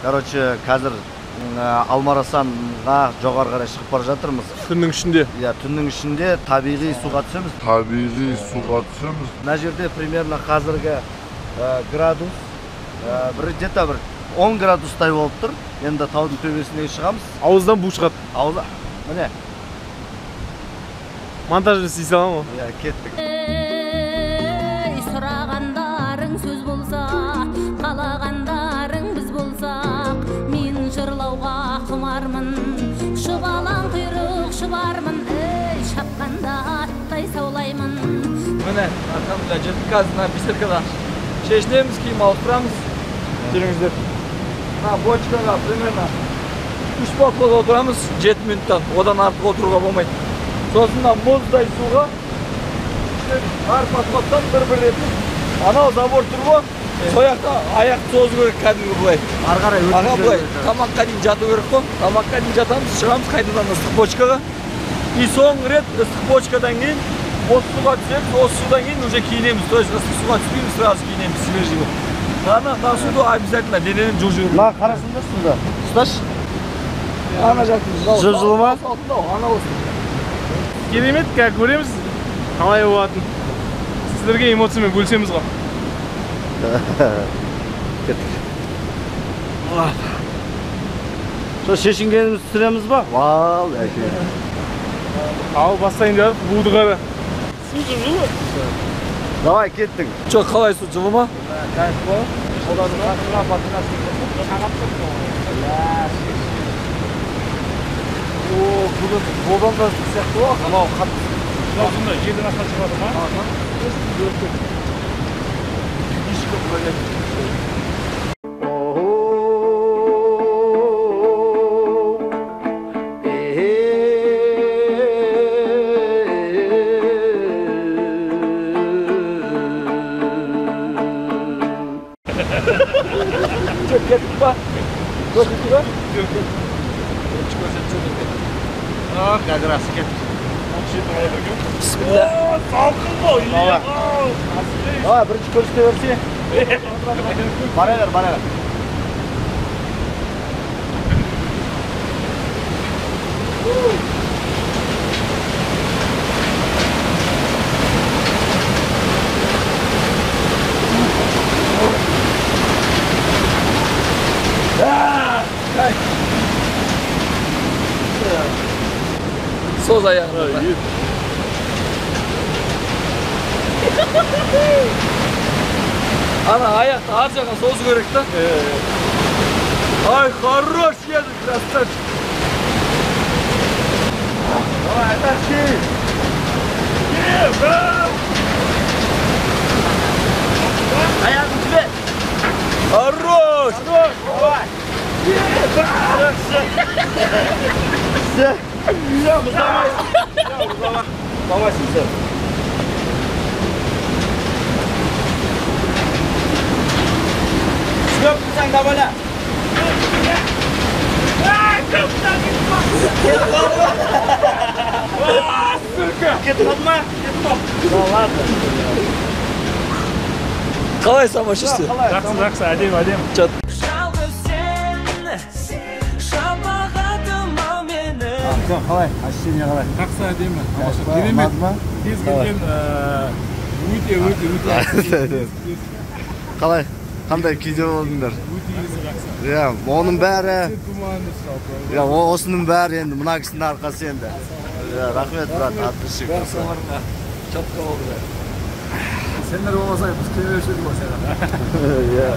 Короче, қазір Алмарасанға жоғары қарай шығып бара жатырмыз. Түннің ішінде. Иә, түннің ішінде табиғи суға түсеміз. Мына жерде примерно қазіргі градус где-то бір 10 градустай болып тұр. Енді таудың төбесіне шығамыз. Ауыздан бу шығады. Ауыздан. Міне. Монтажды істей салам ғой. Иә, кеттік. Сұрағандарың сөз болса, қалағандарың біз болсақ, мен жырлауға құмармын, шұбалаң құйрық шұбармын, шапқанда аттай саулаймын. Міне, арқамызда жетіп қазына бисеркада шешінеміз, киім ауыстырамыз. Келіңіздер. Бочкаға примерно 3 балконда отырамыз 7 минуттан, одан артық отыруға болмайды. Сосын мұздай суға арпат-паттан бір-бір етіп, анау забор тұр ғой, сояқта аяқ созу керек кәдімгі бұлай. Ары қарай өтіп бұлай. Тамаққа дейін жату керек қой. Тамаққа дейін жатамыз, шығамыз қайтадан ыстық бочкаға. И соңғы рет ыстық бочкадан кейін осы суға түсеміз, осы судан кейін уже киінеміз. То есть ыстық суға түспейміз, сразу киінеміз, свежий болып. На суды обязательно дененің жылжу керек. Мына қарасында суда. Ұсташ. Ана жақтың. Жылы ма? Ана осы. Керемет, көреміз. Қалай болатын. Сіздерге эмоциямен бөлісеміз ғой. Кеттік. Сол шешінгеніміз түсіреміз ба? Вау, әке. Ал бастайын жарып, буды қара. Су жылы ма? Давай, кеттік. Жоқ, қалай су жылы ма? Кайф қой. Одан қатыға батына сүйіп. Шағап тұр. Бүгін болдан да сияқты ғой. Анау қатты. Осында жерден астан шығады ма? Kettik ba? Gördük ba? Қазір асы кеттік. Bismillah. Салқын ғой. Давай, бірінші көрсете берсе. Барайдар. Soz ayağını. Ana ayakta harcadan sozu görek de. Ay хорош yedik красавчик. Давай, тащи. Ayağını tübe. Хорош. Давай. Все. Давай, сенсор. Sıkıp sen de böyle. Кетіп қалды ма? Қалай самошисті? Жақсы, әдем. Чат. Қалай? Ощущение қалай? Жақсы, әдемі. Керемет. Кез келген өте. Қалай? Қандай күйде болдыңдар? Иә, оның бәрі. Иә, осының бәрі енді мына кісінің арқасы енді. Рахмет, брат, атышық. Чатқа болды. Сендер болмасай, біз келе бершедік ғой саған. Иә.